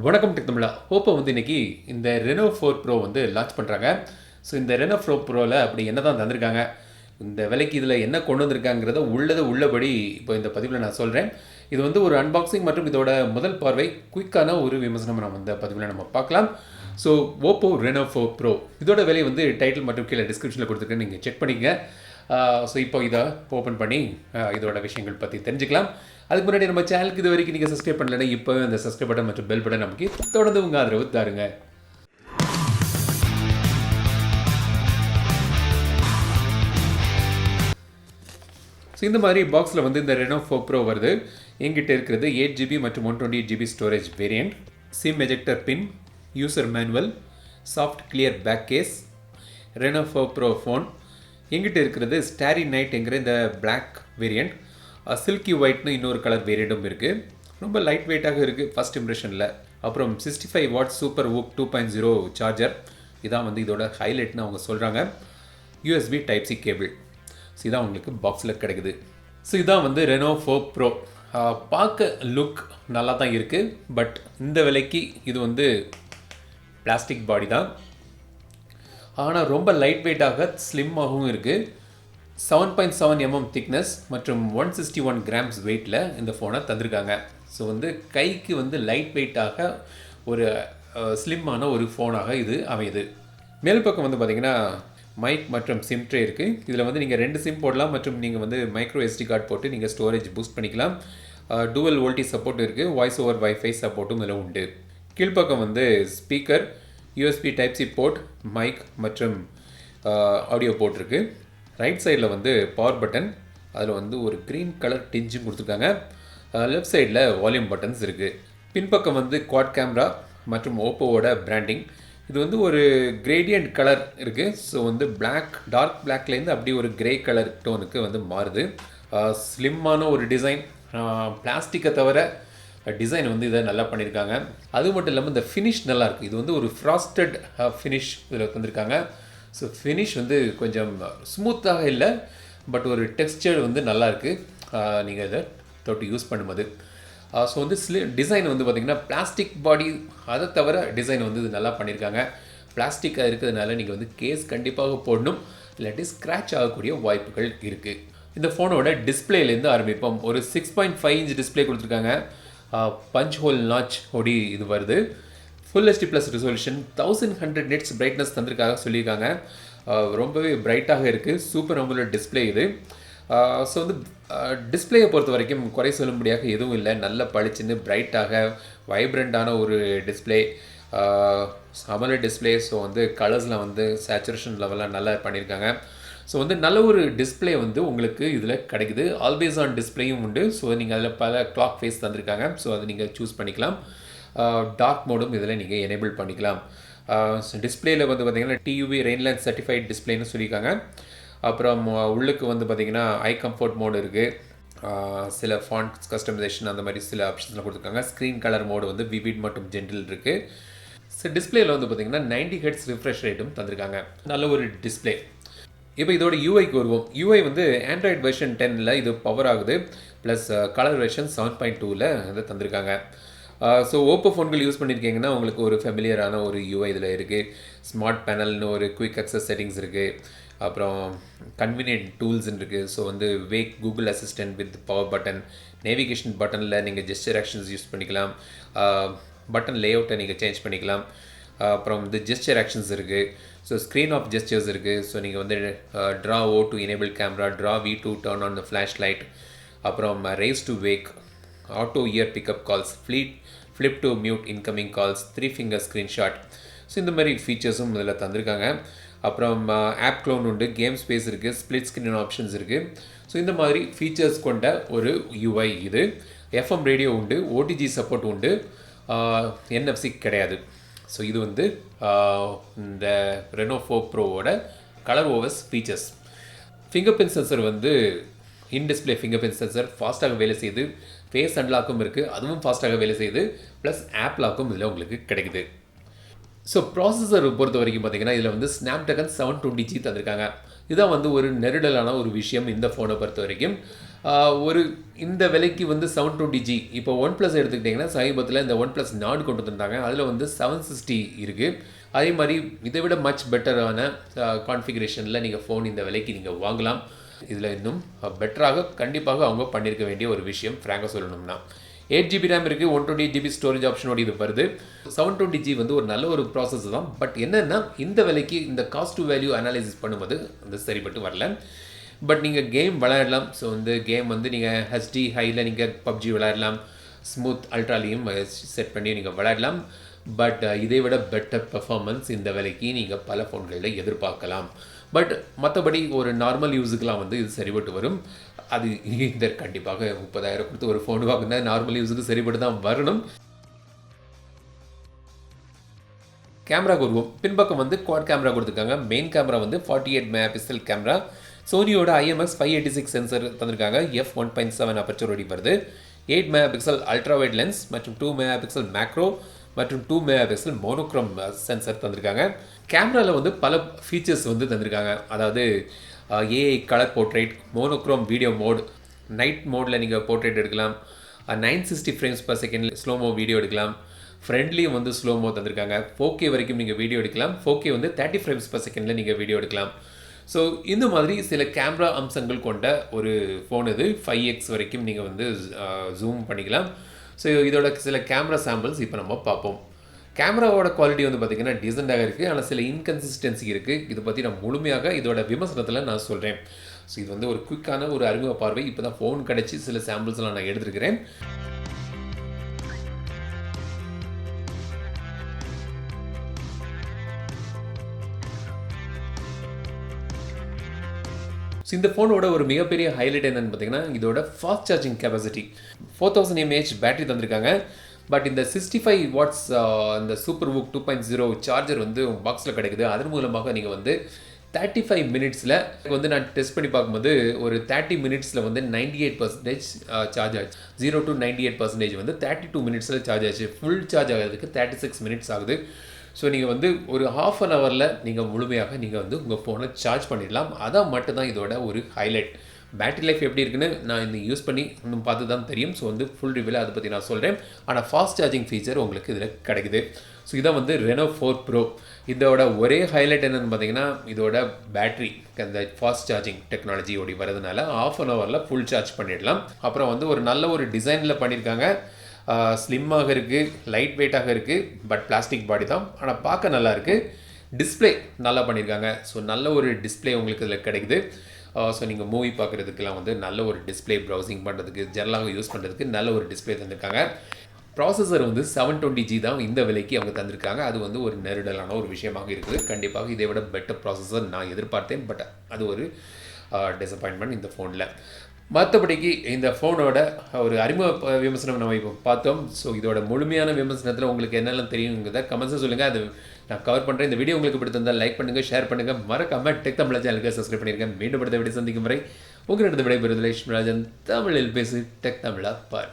வணக்கம் டெக் தமிழா. ஓப்போ வந்து இன்னைக்கு இந்த ரெனோ 4 ப்ரோ வந்து லான்ச் பண்ணுறாங்க. ஸோ இந்த ரெனோ 4 ப்ரோவில் அப்படி என்ன தான் தந்திருக்காங்க, இந்த விலைக்கு இதில் என்ன கொண்டு வந்திருக்காங்கிறத உள்ளபடி இப்போ இந்த பதிவில் நான் சொல்கிறேன். இது வந்து ஒரு அன்பாக்சிங் மற்றும் இதோட முதல் பார்வை குயிக்கான ஒரு விமர்சனம் நம்ம இந்த பதிவில் நம்ம பார்க்கலாம். ஸோ ஓப்போ ரெனோ 4 ப்ரோ இதோட விலை வந்து டைட்டில் மற்றும் கீழே டிஸ்கிரிப்ஷனில் கொடுத்துருக்கேன், நீங்கள் செக் பண்ணிக்கங்க. ஸோ இப்போ இதை ஓப்பன் பண்ணி இதோட விஷயங்கள் பற்றி தெரிஞ்சுக்கலாம். அதுக்கு முன்னாடி நம்ம சேனலுக்கு இது வரைக்கும் நீங்கள் சப்ஸ்கிரைப் பண்ணலன்னா இப்போ அந்த சப்ஸ்கிரைப் பட்டன் மற்றும் பெல் பட்டன் நமக்கு தொடர்ந்து உங்கள் ஆதரவு தாருங்க. ஸோ இந்த மாதிரி பாக்ஸில் வந்து இந்த ரெனோ 4 ப்ரோ வருது. எங்கிட்ட இருக்கிறது 8GB மற்றும் 128GB storage variant, SIM ejector pin, user manual, soft clear back case, Reno 4 Pro phone. எங்கிட்ட இருக்கிறது ஸ்டாரி நைட்ங்கிற இந்த பிளாக் வேரியண்ட், சில்கி ஒயிட்னு இன்னொரு கலர் வேரியண்ட்டும் இருக்குது. ரொம்ப லைட் வெயிட்டாக இருக்குது ஃபஸ்ட் இம்ப்ரெஷனில். அப்புறம் 65 வாட் சூப்பர் ஊக் 2.0 சார்ஜர், இதான் வந்து இதோட ஹைலைட்னு அவங்க சொல்கிறாங்க. USB type C cable. So இதான் உங்களுக்கு பாக்ஸில் கிடைக்குது. ஸோ இதான் வந்து ரெனோ 4 ப்ரோ. பார்க்க லுக் நல்லா தான் இருக்குது. பட் இந்த விலைக்கு இது வந்து பிளாஸ்டிக் பாடி தான், ஆனால் ரொம்ப லைட் வெயிட்டாக ஸ்லிம்மாகவும் இருக்குது. 7.7 mm திக்னஸ் மற்றும் 161 கிராம்ஸ் வெயிட்டில் இந்த ஃபோனை தந்திருக்காங்க. ஸோ வந்து கைக்கு வந்து லைட் வெயிட்டாக ஒரு ஸ்லிம்மான ஒரு ஃபோனாக இது அமையுது. மேல் பக்கம் வந்து பார்த்திங்கன்னா மைக் மற்றும் சிம் ட்ரே இருக்குது. இதில் வந்து நீங்கள் 2 சிம் போடலாம் மற்றும் நீங்கள் வந்து மைக்ரோ SD கார்டு போட்டு நீங்கள் ஸ்டோரேஜ் பூஸ்ட் பண்ணிக்கலாம். டூவல் வோல்டேஜ் சப்போர்ட் இருக்குது. வாய்ஸ் ஓவர் வைஃபை சப்போர்ட்டும் இதில் உண்டு. கீழ்ப்பக்கம் வந்து speaker, USB type C port, mic மற்றும் ஆடியோ போர்ட் இருக்குது. ரைட் சைடில் வந்து பவர் பட்டன், அதில் வந்து ஒரு க்ரீன் கலர் டிஞ்சும் கொடுத்துருக்காங்க. லெஃப்ட் சைடில் வால்யூம் பட்டன்ஸ் இருக்குது. பின்பக்கம் வந்து குவாட் கேமரா மற்றும் ஓப்போவோட பிராண்டிங். இது வந்து ஒரு கிரேடியன்ட் கலர் இருக்குது. ஸோ வந்து பிளாக், டார்க் பிளாக்லேருந்து அப்படி ஒரு கிரே கலர் டோனுக்கு வந்து மாறுது. ஸ்லிம்மான ஒரு டிசைன், பிளாஸ்டிக்கை தவிர டிசைன் வந்து இதை நல்லா பண்ணியிருக்காங்க. அது மட்டும் இல்லாமல் இந்த ஃபினிஷ் நல்லாயிருக்கு. இது வந்து ஒரு ஃப்ராஸ்டட் ஃபினிஷ் இதில் தந்திருக்காங்க. ஸோ ஃபினிஷ் வந்து கொஞ்சம் ஸ்மூத்தாக இல்லை, பட் ஒரு டெக்ஸ்சர் வந்து நல்லாயிருக்கு நீங்கள் இதை தொட்டு யூஸ் பண்ணும்போது. ஸோ வந்து டிசைன் வந்து பார்த்திங்கன்னா பிளாஸ்டிக் பாடி, அதை தவிர டிசைன் வந்து இது நல்லா பண்ணியிருக்காங்க. பிளாஸ்டிக்காக இருக்கிறதுனால நீங்கள் வந்து கேஸ் கண்டிப்பாக போடணும், இல்லாட்டி ஸ்க்ராட்ச் ஆகக்கூடிய வாய்ப்புகள் இருக்குது. இந்த ஃபோனோட டிஸ்பிளேலேருந்து ஆரம்பிப்போம். ஒரு 6.5 இன்ச் டிஸ்பிளே கொடுத்துருக்காங்க. பஞ்ச் ஹோல் நாச் ஒடி இது வருது. Full HD plus resolution, 1100 nits brightness தந்திருக்காக சொல்லியிருக்காங்க. ரொம்பவே பிரைட்டாக இருக்குது. சூப்பர் அமோலட் டிஸ்பிளே இது. ஸோ வந்து டிஸ்பிளேயை பொறுத்த வரைக்கும் குறை சொல்லும்படியாக எதுவும் இல்லை. நல்ல பளிச்சுன்னு பிரைட்டாக வைப்ரண்ட்டான ஒரு டிஸ்பிளே, அமோலட் டிஸ்பிளே. ஸோ வந்து கலர்ஸில் வந்து சேச்சுரேஷன் லெவலாம் நல்லா பண்ணியிருக்காங்க. ஸோ வந்து நல்ல ஒரு டிஸ்பிளே வந்து உங்களுக்கு இதில் கிடைக்குது. ஆல்வேஸ் ஆன் டிஸ்பிளேயும் உண்டு. ஸோ நீங்கள் அதில் பல கிளாக் ஃபேஸ் தந்திருக்காங்க. ஸோ அதை நீங்கள் சூஸ் பண்ணிக்கலாம். டார்க் மோடும் இதில் நீங்கள் எனேபிள் பண்ணிக்கலாம். டிஸ்பிளேயில் வந்து பார்த்திங்கன்னா TUV ரெயின்லேண்ட் சர்டிஃபைட் டிஸ்பிளேன்னு சொல்லியிருக்காங்க. அப்புறம் உள்ளுக்கு வந்து பார்த்திங்கன்னா ஐ கம்ஃபர்ட் மோடு இருக்குது. சில ஃபாண்ட் கஸ்டமைசேஷன் அந்த மாதிரி சில ஆப்ஷன்ஸ்லாம் கொடுத்துருக்காங்க. ஸ்க்ரீன் கலர் மோடு வந்து விவிட் மற்றும் ஜென்டில் இருக்குது. ஸோ டிஸ்பிளேயில் வந்து பார்த்திங்கன்னா 90 Hz ரிஃப்ரெஷ் ரேட்டும் தந்திருக்காங்க. நல்ல ஒரு டிஸ்பிளே. இப்போ இதோட யூஐக்கு வருவோம். யூஐ வந்து ஆண்ட்ராய்டு வெர்ஷன் 10ல் இது பவர் ஆகுது. ப்ளஸ் கலர் வெர்ஷன் 7.2ல் இதை தந்திருக்காங்க. ஸோ ஓப்போ ஃபோன்கள் யூஸ் பண்ணியிருக்கீங்கன்னா உங்களுக்கு ஒரு ஃபெமிலியரான ஒரு யூஐ இதில் இருக்குது. ஸ்மார்ட் பேனல்னு ஒரு குயிக் அக்சஸ் செட்டிங்ஸ் இருக்குது. அப்புறம் கன்வீனியன்ட் டூல்ஸ்ன்னு இருக்குது. ஸோ வந்து wake Google assistant with power button, navigation பட்டனில் நீங்கள் ஜெஸ்டர் ஆக்ஷன்ஸ் யூஸ் பண்ணிக்கலாம். பட்டன் லேஅவுட்டை நீங்கள் சேஞ்ச் பண்ணிக்கலாம். அப்புறம் வந்து ஜெஸ்டர் ஆக்ஷன்ஸ் இருக்குது. ஸோ ஸ்க்ரீன் ஆஃப் ஜெஸ்டர்ஸ் இருக்குது. ஸோ நீங்கள் வந்து draw O to enable camera, draw V to turn on the flash light, அப்புறம் raise to wake, auto ear pickup calls, flip to mute incoming calls, 3 finger screenshot. So இந்த மாதிரி ஃபீச்சர்ஸும் இதில் தந்திருக்காங்க. அப்புறம் ஆப் க்ளோன் உண்டு, கேம் ஸ்பேஸ் இருக்குது, split screen options இருக்குது. ஸோ இந்த மாதிரி ஃபீச்சர்ஸ் கொண்ட ஒரு UI இது. FM ரேடியோ உண்டு, OTG சப்போர்ட் உண்டு, NFC கிடையாது. ஸோ இது வந்து இந்த ரெனோ 4 ப்ரோவோட Color OS features. Finger print sensor வந்து in display finger print sensor ஃபாஸ்ட்டாக வேலை செய்யுது. ஃபேஸ் அன்லாக்கும் இருக்குது, அதுவும் ஃபாஸ்ட்டாக வேலை செய்யுது. ப்ளஸ் ஆப் லாக்கும் இதில் உங்களுக்கு கிடைக்குது. ஸோ ப்ராசஸர் பொறுத்த வரைக்கும் பார்த்திங்கன்னா இதில் வந்து ஸ்னாப்ட்ராகன் 720G தந்திருக்காங்க. இதுதான் வந்து ஒரு நெருடலான ஒரு விஷயம் இந்த ஃபோனை பொறுத்த வரைக்கும். ஒரு இந்த விலைக்கு வந்து 720G இப்போ ஒன் ப்ளஸ் எடுத்துக்கிட்டிங்கன்னா சமீபத்தில் இந்த ஒன் ப்ளஸ் நாடு கொண்டு வந்துட்டாங்க. அதில் வந்து 760 இருக்குது. அதே மாதிரி இதை விட மச் பெட்டரான கான்ஃபிகரேஷனில் நீங்கள் ஃபோன் இந்த விலைக்கு நீங்கள் வாங்கலாம். இதில் இன்னும் பெட்டராக கண்டிப்பாக அவங்க பண்ணியிருக்க வேண்டிய ஒரு விஷயம் ஃப்ராங்காக சொல்லணும்னா 8GB ரேம் இருக்குது, 128GB ஸ்டோரேஜ் ஆப்ஷனோடு இது வருது. 720G வந்து ஒரு நல்ல ஒரு ப்ராசஸ் தான். பட் என்னென்னா இந்த விலைக்கு இந்த காஸ்ட் டு வேல்யூ அனாலிசிஸ் பண்ணும்போது அந்த சரிப்பட்டு வரல. பட் நீங்கள் கேம் விளையாடலாம். ஸோ வந்து கேம் வந்து நீங்கள் ஹெச்டி ஹையில் நீங்கள் பப்ஜி விளையாடலாம், ஸ்மூத் அல்ட்ராலையும் செட் பண்ணி நீங்கள் விளையாடலாம். பட் இதை விட பெட்டர் பெர்ஃபார்மன்ஸ் இந்த விலைக்கு நீங்கள் பல ஃபோன்களில் எதிர்பார்க்கலாம். பட் மற்றபடி ஒரு நார்மல் யூஸுக்கெலாம் வந்து இது சரிபட்டு வரும். அது இந்த கண்டிப்பாக 30,000 கொடுத்து ஒரு ஃபோன் வாங்கினா நார்மல் யூஸுக்கு சரிபட்டு தான் வரணும். கேமராக்கு வருவோம். பின்பக்கம் வந்து குவாட் கேமரா கொடுத்துருக்காங்க. மெயின் கேமரா வந்து 48 மெகா பிக்சல் கேமரா. சோனியோட IMX 586 சென்சர் தந்திருக்காங்க. f1.7 அப்பர்ச்சரோடி வருது. 8 mega pixel ultra wide lens மற்றும் 2 மெகா பிக்சல் மேக்ரோ மற்றும் 2 மெகா பிக்சல் மோனோக்ரோம் சென்சர் தந்திருக்காங்க. கேமராவில் வந்து பல ஃபீச்சர்ஸ் வந்து தந்திருக்காங்க. அதாவது AI colour portrait, monochrome video mode, night மோடில் நீங்கள் போர்ட்ரேட் எடுக்கலாம், 960 frames per second slomo video எடுக்கலாம், ஃப்ரெண்ட்லியும் வந்து ஸ்லோமோ தந்திருக்காங்க. 4K வரைக்கும் நீங்கள் வீடியோ எடுக்கலாம். 4K வந்து 30 ஃப்ரேம்ஸ் பர் செகண்டில் நீங்கள் வீடியோ எடுக்கலாம். ஸோ இந்த மாதிரி சில கேமரா அம்சங்கள் கொண்ட ஒரு ஃபோன் இது. 5x வரைக்கும் நீங்கள் வந்து ஜூம் பண்ணிக்கலாம். ஸோ இதோட சில கேமரா சாம்பிள்ஸ் இப்போ நம்ம பார்ப்போம். கேமராவோட குவாலிட்டி வந்து பார்த்திங்கன்னா டீசெண்டாக இருக்குது. ஆனால் சில இன்கன்சிஸ்டன்சி இருக்குது. இதை பற்றி நான் முழுமையாக இதோட விமர்சனத்தில் நான் சொல்கிறேன். ஸோ இது வந்து ஒரு குயிக்கான ஒரு அறிமுக பார்வை. இப்போ தான் ஃபோன் கிடச்சி சில சாம்பிள்ஸ்லாம் நான் எடுத்துருக்கிறேன். ஸோ இந்த ஃபோனோட ஒரு மிகப்பெரிய ஹைலைட் என்னென்னு பார்த்தீங்கன்னா இதோட fast charging capacity. 4000 mAh battery தந்திருக்காங்க. பட் இந்த 65 வாட்ஸ் இந்த சூப்பர் புக் 2.0 சார்ஜர் வந்து பாக்ஸில் கிடைக்குது. அதன் மூலமாக நீங்கள் வந்து 35 மினிட்ஸில் வந்து நான் டெஸ்ட் பண்ணி பார்க்கும்போது ஒரு 30 மினிட்ஸில் வந்து 98% சார்ஜ் ஆச்சு. 0 to 98% வந்து 32 மினிட்ஸில் சார்ஜ் ஆச்சு. ஃபுல் சார்ஜ் ஆகிறதுக்கு 36 மினிட்ஸ் ஆகுது. ஸோ நீங்கள் வந்து ஒரு ½ அன் ஹவரில் நீங்கள் முழுமையாக நீங்கள் வந்து உங்கள் ஃபோனை சார்ஜ் பண்ணிடலாம். அதான் மட்டும்தான் இதோட ஒரு ஹைலைட். பேட்டரி லைஃப் எப்படி இருக்குன்னு நான் இந்த யூஸ் பண்ணி இன்னும் பார்த்து தான் தெரியும். ஸோ வந்து ஃபுல் ரிவ்யூவில் அதை பற்றி நான் சொல்கிறேன். ஆனால் ஃபாஸ்ட் சார்ஜிங் ஃபீச்சர் உங்களுக்கு இதில் கிடைக்குது. ஸோ இதான் வந்து ரெனோ 4 ப்ரோ. இதோட ஒரே ஹைலைட் என்னென்னு பார்த்தீங்கன்னா இதோட பேட்டரி அந்த ஃபாஸ்ட் சார்ஜிங் டெக்னாலஜி ஓடி வரதுனால ½ அன் ஹவரில் ஃபுல் சார்ஜ் பண்ணிடலாம். அப்புறம் வந்து ஒரு நல்ல ஒரு டிசைனில் பண்ணியிருக்காங்க. ஸ்லிம்மாக இருக்குது, லைட் வெயிட்டாக இருக்குது. பட் பிளாஸ்டிக் பாடி தான், ஆனால் பார்க்க நல்லா இருக்குது. டிஸ்பிளே நல்லா பண்ணியிருக்காங்க. ஸோ நல்ல ஒரு டிஸ்பிளே உங்களுக்கு இதில் கிடைக்குது. ஸோ நீங்கள் மூவி பார்க்குறதுக்கெல்லாம் வந்து நல்ல ஒரு டிஸ்பிளே, ப்ரௌசிங் பண்ணுறதுக்கு, ஜெனரலாக யூஸ் பண்ணுறதுக்கு நல்ல ஒரு டிஸ்பிளே தந்திருக்காங்க. ப்ராசஸர் வந்து 720G தான் இந்த விலைக்கு அவங்க தந்திருக்காங்க. அது வந்து ஒரு நெருடலான ஒரு விஷயமாக இருக்குது. கண்டிப்பாக இதை விட பெட்டர் ப்ராசஸர் நான் எதிர்பார்த்தேன். பட் அது ஒரு டிசப்பாயின்மெண்ட் இந்த ஃபோனில். மற்றபடிக்கு இந்த ஃபோனோட ஒரு அறிமுக விமர்சனம் நம்ம இப்போ பார்த்தோம். ஸோ இதோட முழுமையான விமர்சனத்தில் உங்களுக்கு என்னெல்லாம் தெரியுங்கிறத கமெண்ட்ஸை சொல்லுங்கள். அது நான் கவர் பண்ணுறேன். இந்த வீடியோ உங்களுக்கு பிடித்திருந்தால் லைக் பண்ணுங்கள், ஷேர் பண்ணுங்கள், மறக்காம டெக் தமிழா சேனலுக்கு சப்ஸ்கிரைப் பண்ணியிருக்கேன். மீண்டும் அடுத்த வீடியோ சந்திக்கும் வரை உங்களிடத்து விடைபெறுதல் லட்சுமிராஜன். தமிழில் பேசு, டெக் தமிழா பார்.